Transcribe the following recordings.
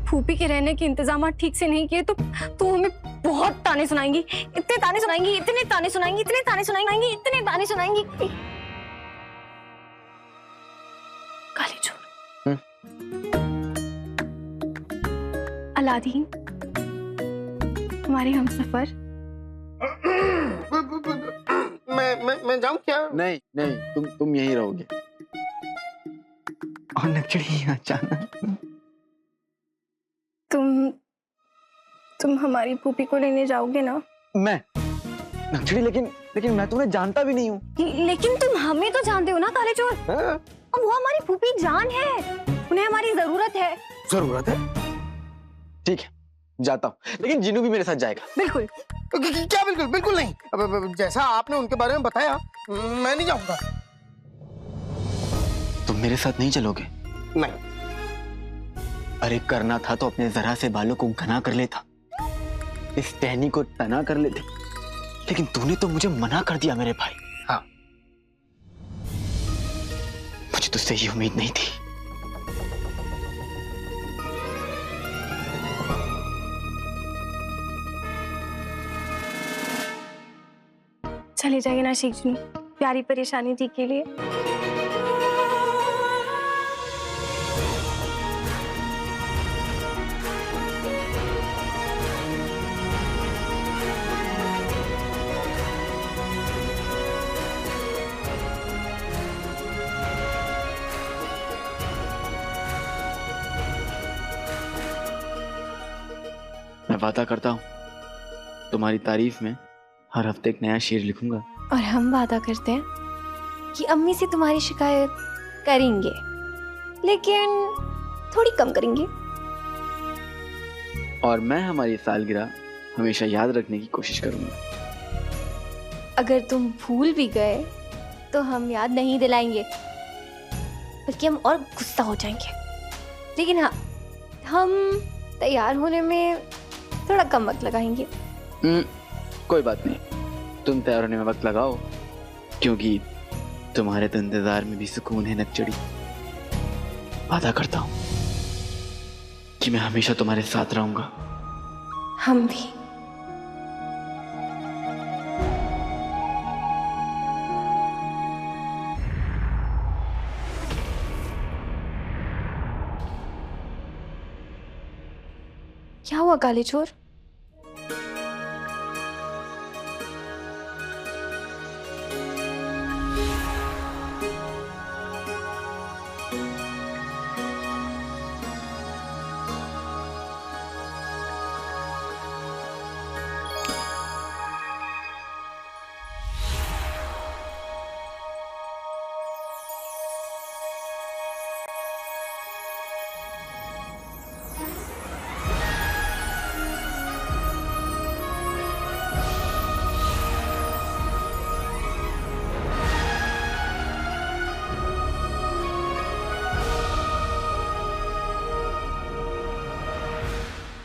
फूफी के रहने के इंतजाम ठीक से नहीं किए तो हमें बहुत ताने सुनाएंगी, इतने ताने सुनाएंगी, इतने ताने सुनाएंगी, इतने ताने सुनाएंगी, इतने ताने सुनाएंगी। काले चोर, अलादीन, हमारे हमसफर। मैं जाऊं क्या? नहीं नहीं, तुम यहीं रहोगे। और नक्चड़ी अचानक तुम हमारी फूफी को लेने जाओगे ना? मैं नक्चड़ी, लेकिन मैं तुम्हें जानता भी नहीं हूँ। लेकिन तुम हमें तो जानते हो ना काले चोर। अब वो हमारी फूफी जान है, उन्हें हमारी जरूरत है। जरूरत है? ठीक है, जाता हूँ, लेकिन जिनू भी मेरे साथ जाएगा। बिल्कुल। क्या बिल्कुल? बिल्कुल नहीं। अब जैसा आपने उनके बारे में बताया, मैं नहीं जाऊंगा। तुम मेरे साथ नहीं चलोगे? नहीं। अरे करना था तो अपने जरा से बालों को घना कर लेता, इस टहनी को तना कर लेते, लेकिन तूने तो मुझे मना कर दिया मेरे भाई। हाँ, मुझे तुझसे ये उम्मीद नहीं थी। चले जाइए ना शेख जुनू, प्यारी परेशानी जी के लिए। मैं वादा करता हूँ तुम्हारी तारीफ में हर हफ्ते एक नया शेर लिखूंगा। और हम वादा करते हैं कि अम्मी से तुम्हारी शिकायत करेंगे, लेकिन थोड़ी कम करेंगे। और मैं हमारी सालगिरह हमेशा याद रखने की कोशिश करूंगा। अगर तुम भूल भी गए तो हम याद नहीं दिलाएंगे, बल्कि हम और गुस्सा हो जाएंगे। लेकिन हाँ, हम तैयार होने में थोड़ा कम वक्त लगाएंगे। कोई बात नहीं, तुम तैयार होने में वक्त लगाओ, क्योंकि तुम्हारे तो इंतजार में भी सुकून है नक्चड़ी। वादा करता हूँ कि मैं हमेशा तुम्हारे साथ रहूंगा। हम भी। क्या हुआ काले चोर?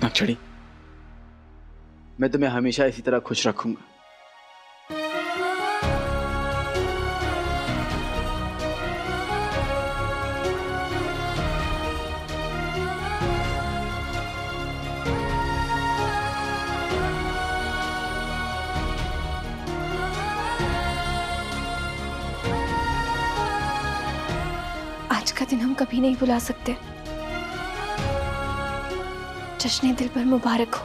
नक्चड़ी, मैं तुम्हें हमेशा इसी तरह खुश रखूंगा। आज का दिन हम कभी नहीं भुला सकते। जश्न दिल पर मुबारक हो।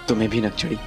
तुम्हें भी नक्चड़ी।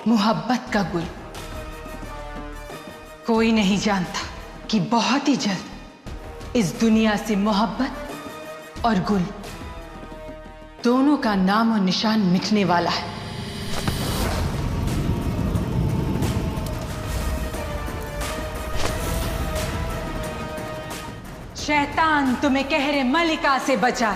मोहब्बत का गुल कोई नहीं जानता कि बहुत ही जल्द इस दुनिया से मोहब्बत और गुल दोनों का नाम और निशान मिटने वाला है। शैतान तुम्हें कहरे मलिका से बचा।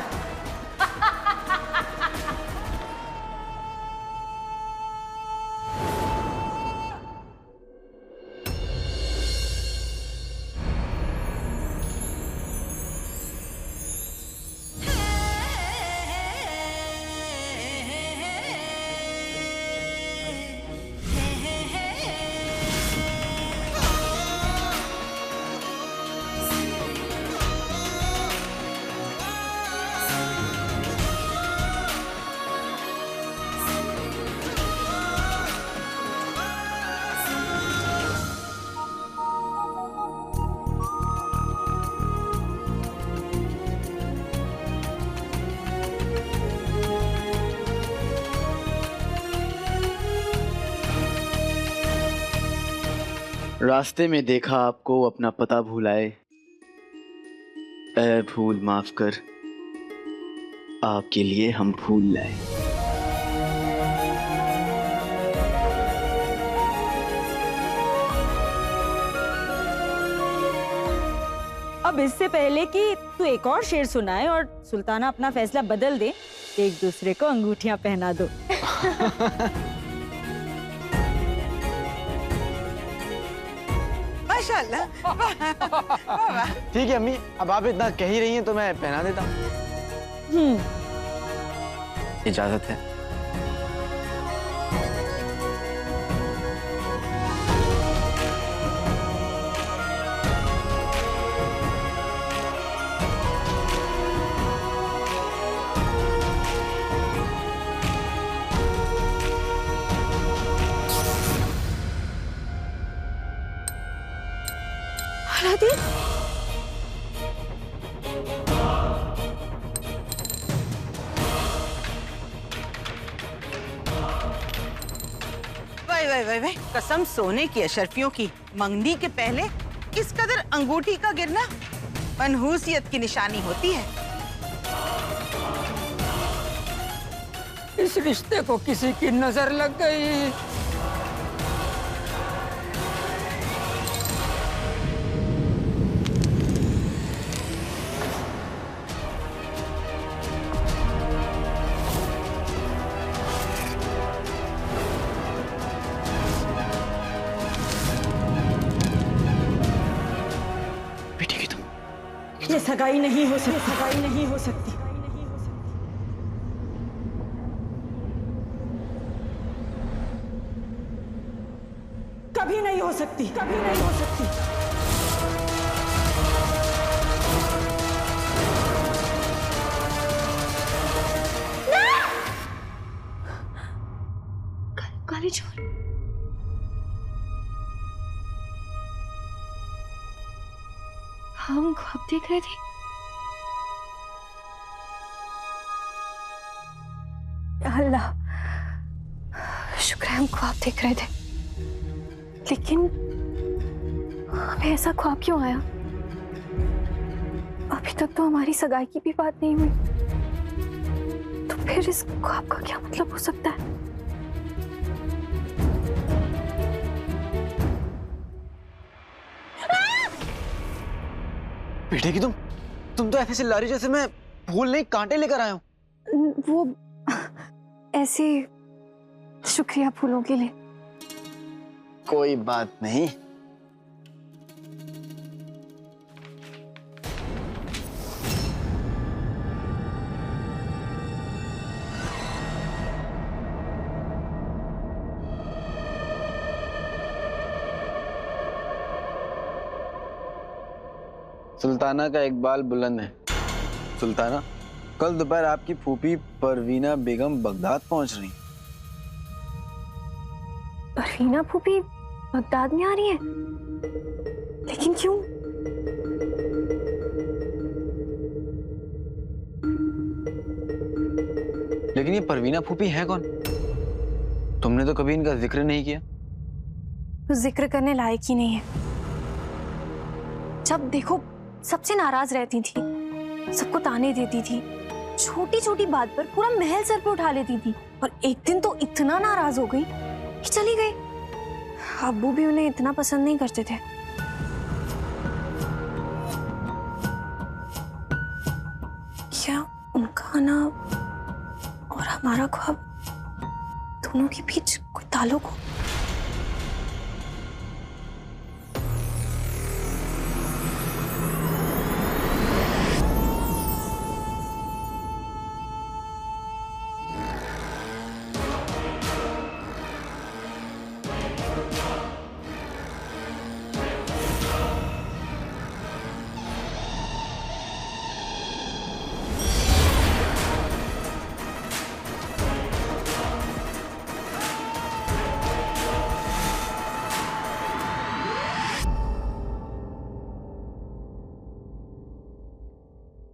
रास्ते में देखा आपको, अपना पता भूल आए। ऐ भूल माफ कर, आपके लिए हम फूल लाए। अब इससे पहले कि तू एक और शेर सुनाए और सुल्ताना अपना फैसला बदल दे, एक दूसरे को अंगूठियां पहना दो। माशाल्लाह। ठीक है अम्मी, अब आप इतना कह ही रही हैं तो मैं पहना देता हूँ। इजाजत है। अलादीन, वाह, कसम सोने की अशरफियों की, मंगनी के पहले इस कदर अंगूठी का गिरना मनहूसियत की निशानी होती है। इस रिश्ते को किसी की नजर लग गई। ये सगाई नहीं हो सकती, सगाई नहीं हो सकती। कभी नहीं हो सकती, कभी नहीं हो सकती। काले चोर, हम ख्वाब देख रहे थे। अल्लाह, शुक्र है हम ख्वाब देख रहे थे, लेकिन हमें ऐसा ख्वाब क्यों आया? अभी तक तो हमारी सगाई की भी बात नहीं हुई, तो फिर इस ख्वाब का क्या मतलब हो सकता है? बेटे की तुम तो ऐसे चिल्ला रही जैसे मैं फूल नहीं कांटे लेकर आया हूँ। वो ऐसे, शुक्रिया फूलों के लिए। कोई बात नहीं। सुल्ताना का इकबाल बुलंद है। सुल्ताना, कल दोपहर आपकी फूफी परवीना बेगम बगदाद पहुंच रही। परवीना फूफी बगदाद में आ रही है? लेकिन क्यों? लेकिन ये परवीना फूफी है कौन? तुमने तो कभी इनका जिक्र नहीं किया। तो जिक्र करने लायक ही नहीं है। जब देखो सबसे नाराज रहती थी, सबको ताने देती थी, छोटी छोटी बात पर पूरा महल सर पे उठा लेती थी। और एक दिन तो इतना नाराज हो गई कि चली गई। अब्बू भी उन्हें इतना पसंद नहीं करते थे। क्या उनका आना और हमारा ख्वाब दोनों के बीच कोई ताल्लुक हो?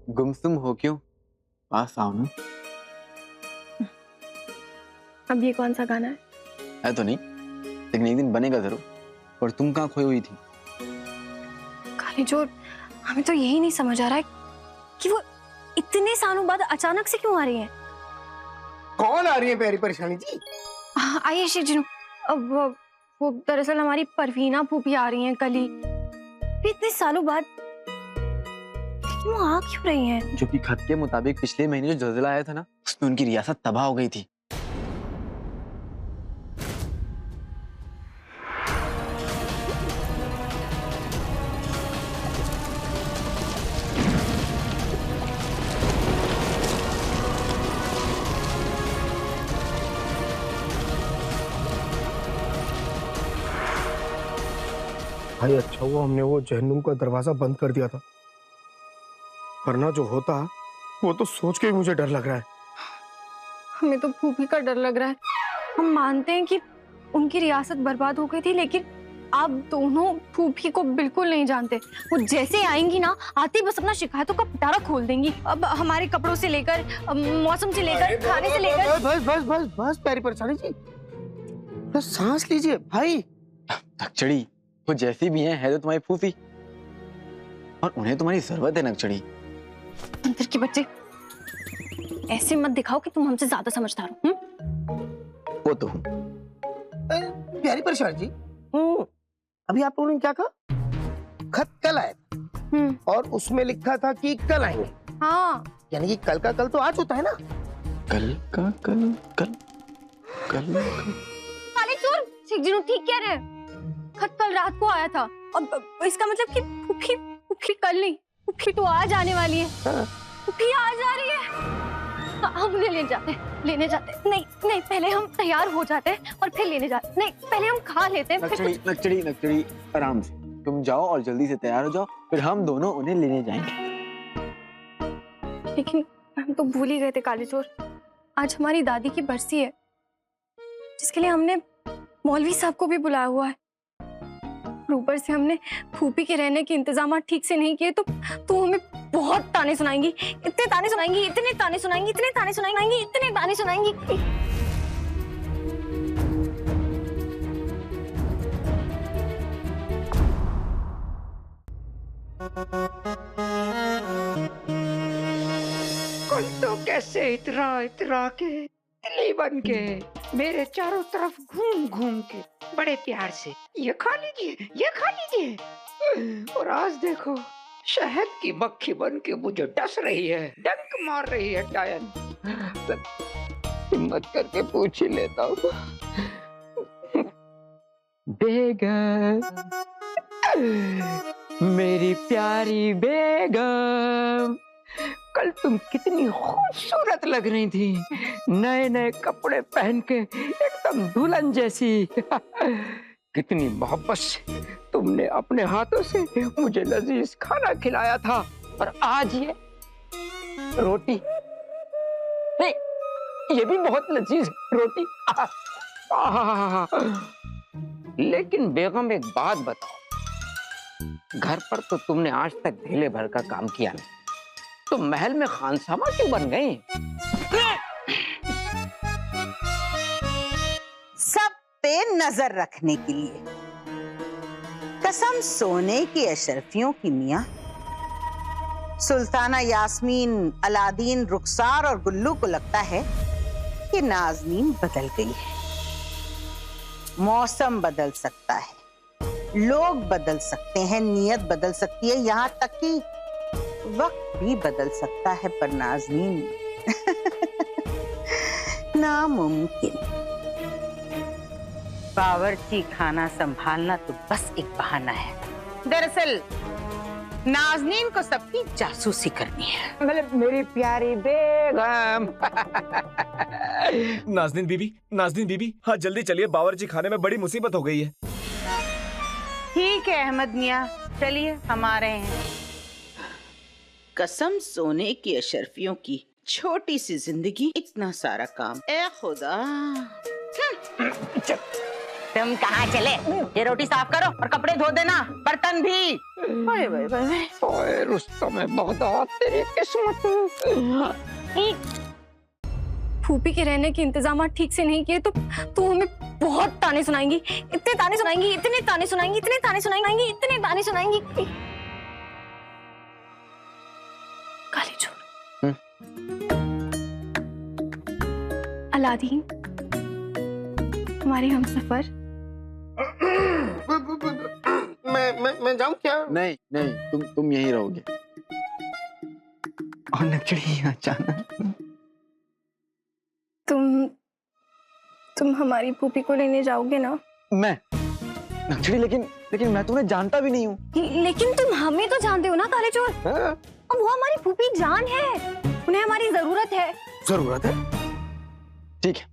गुमसुम हो क्यों? पास आओ ना। अब ये कौन सा गाना है? है तो नहीं, लेकिन एक दिन बनेगा जरूर। और तुम कहाँ खोई हुई थी? काली चोर, हमें तो यही नहीं समझ आ रहा है कि वो इतने सालों बाद अचानक से क्यों आ रही है। कौन आ रही है प्यारी परेशानी जी? आइए शेख जी। अब वो दरअसल हमारी परवीना फूफी आ रही हैं कल ही। इतने सालों बाद वो आ क्यों रही हैं? जो कि खत के मुताबिक पिछले महीने जो ज़लज़ला आया था ना, उसमें उनकी रियासत तबाह हो गई थी। भाई अच्छा हुआ हमने वो जहन्नुम का दरवाजा बंद कर दिया था, वरना जो होता वो तो सोच के ही मुझे डर लग रहा है। हमें तो फूफी का डर लग रहा है। हम मानते हैं कि उनकी रियासत बर्बाद हो गई थी, लेकिन आप दोनों फूफी को बिल्कुल नहीं जानते। वो जैसे आएंगी ना, आती बस अपना शिकायतों का पिटारा खोल देंगी। अब हमारे कपड़ों से लेकर, मौसम से लेकर, खाने से लेकर। बस बस बस बस प्यारी परेशानी जी, बस सांस लीजिए भाई। नकचड़ी, वो जैसी भी है तो तुम्हारी फूफी, और उन्हें तुम्हारी जरूरत है नकचड़ी। अंदर के बच्चे, ऐसे मत दिखाओ कि तुम हमसे ज्यादा समझदार हो। वो तो हूँ। प्यारी परेशानी जी, अभी आप लोगों ने क्या कहा? खत कल आया और उसमें लिखा था कि कल आएंगे। हाँ, यानी कि कल का कल तो आज होता है ना। कल का कल कल कल काले चोर, शेख जी ठीक कह रहे हैं। खत कल रात को आया था। अब इसका मतलब कि फूफी कल नहीं, फूफी तो आज आने वाली है। फूफी आज आ रही है। हम उन्हें लेने जाते। नहीं, पहले हम तैयार हो जाते हैं और फिर लेने जाते। नहीं, पहले हम खा लेते हैं। नकचड़ी, आराम से। तुम जाओ और जल्दी से तैयार हो जाओ, फिर हम दोनों उन्हें लेने जाएंगे। लेकिन हम तो भूल ही गए थे काले चोर, आज हमारी दादी की बरसी है, जिसके लिए हमने मौलवी साहब को भी बुलाया हुआ है। ऊपर से हमने फूफी के रहने के इंतजाम ठीक से नहीं किए तो हमें बहुत ताने सुनाएंगी। इतने ताने सुनाएंगी, इतने ताने सुनाएंगी, इतने ताने सुनाएंगी, इतने ताने सुनाएंगी। कल तो कैसे इतरा के तिली बन के मेरे चारों तरफ घूम के बड़े प्यार से ये खा लीजिए, और आज देखो शहद की मक्खी बन के मुझे डस रही है, डंक मार रही है। डायन, हिम्मत करके पूछ ही लेता हूँ। बेगम, मेरी प्यारी बेगम, कल तुम कितनी खूबसूरत लग रही थी, नए कपड़े पहन के एकदम दुल्हन जैसी। कितनी मोहब्बत से तुमने अपने हाथों से मुझे लजीज खाना खिलाया था, और आज ये रोटी, नहीं, ये भी बहुत लजीज रोटी। लेकिन बेगम एक बात बताओ, घर पर तो तुमने आज तक ढेले भर का काम किया नहीं, तो महल में खानसामा क्यों बन गए? सब पे नजर रखने के लिए। कसम सोने की अशरफियों की मियां, सुल्ताना यास्मीन, अलादीन, रुखसार और गुल्लू को लगता है कि नाज़नीन बदल गई है। मौसम बदल सकता है, लोग बदल सकते हैं, नियत बदल सकती है, यहाँ तक कि वक्त भी बदल सकता है, पर नाज़नीन नामुमकिन। बावर्ची खाना संभालना तो बस एक बहाना है। दरअसल नाज़नीन को सबकी जासूसी करनी है। मतलब मेरी प्यारी बेगम। नाज़नीन बीबी, हाँ जल्दी चलिए, बावर्ची खाने में बड़ी मुसीबत हो गई है। ठीक है अहमद मियाँ, चलिए हम आ रहे हैं। कसम सोने की अशरफियों की, छोटी सी जिंदगी, इतना सारा काम, ए खुदा। तुम कहाँ चले? ये रोटी साफ करो और कपड़े धो देना, बर्तन भी। ओए रुस्तम बगदाद, तेरी किस्मत। फूफी के रहने के इंतजाम ठीक से नहीं किए तो हमें बहुत ताने सुनाएंगी, इतने ताने सुनाएंगी, इतने ताने सुनाएंगी, इतने ताने सुनाएंगी, इतने ताने सुनाएंगी। काली चोर। अलादीन, हमारे हमसफर। मैं जाऊं क्या? नहीं, तुम यहीं रहोगे। और नकचड़ी अचानक तुम हमारी फूफी को लेने जाओगे ना? मैं नकचड़ी, लेकिन मैं तुम्हें जानता भी नहीं हूँ। लेकिन तुम हमें तो जानते हो ना काले चोर। अब वो हमारी फूफी जान है, उन्हें हमारी जरूरत है। जरूरत है? ठीक है,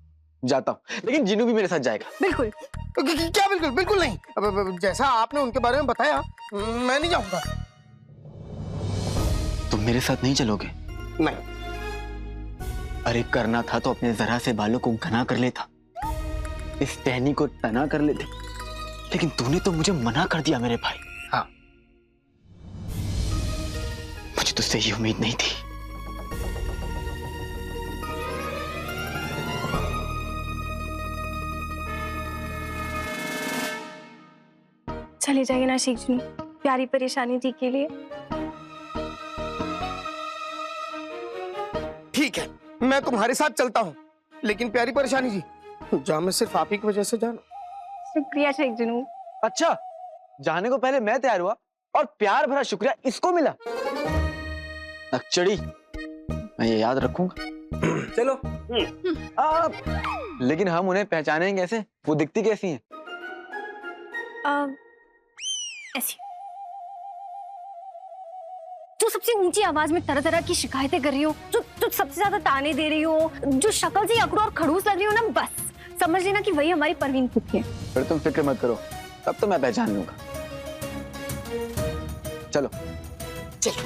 जाता हूँ, लेकिन जिनू भी मेरे साथ जाएगा। बिल्कुल। क्या बिल्कुल? बिल्कुल नहीं। अब जैसा आपने उनके बारे में बताया, मैं नहीं जाऊंगा। तुम मेरे साथ नहीं चलोगे? नहीं। अरे करना था तो अपने जरा से बालों को घना कर लेता, इस टहनी को तना कर लेते, लेकिन तूने तो मुझे मना कर दिया मेरे भाई। हाँ, मुझे तुझसे ये उम्मीद नहीं थी। चले जाइए ना शेख जी, प्यारी परेशानी जी के लिए। ठीक है, मैं तुम्हारे साथ चलता हूँ, लेकिन प्यारी परेशानी जी, जहाँ मैं सिर्फ आप ही की वजह से जाना। शुक्रिया शेख जुनू। अच्छा, जाने को पहले मैं तैयार हुआ और प्यार भरा शुक्रिया इसको मिला। नकचड़ी, मैं ये याद रखूंगा। चलो। लेकिन हम उन्हें पहचानेंगे कैसे? वो दिखती कैसी हैं? ऐसी जो सबसे ऊंची आवाज में तरह तरह की शिकायतें कर रही हो, जो सबसे ज्यादा ताने दे रही हो, जो शक्ल से अकड़ू और खड़ूस लग रही हो ना, बस समझ लेना कि वही हमारी परवीन फूफी है। फिर तुम फिक्र मत करो, तब तो मैं पहचान लूंगा। चलो चलो।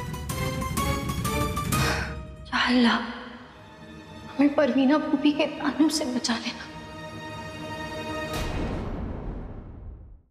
या अल्लाह, हमें परवीना फूफी के तानों से बचा लेना।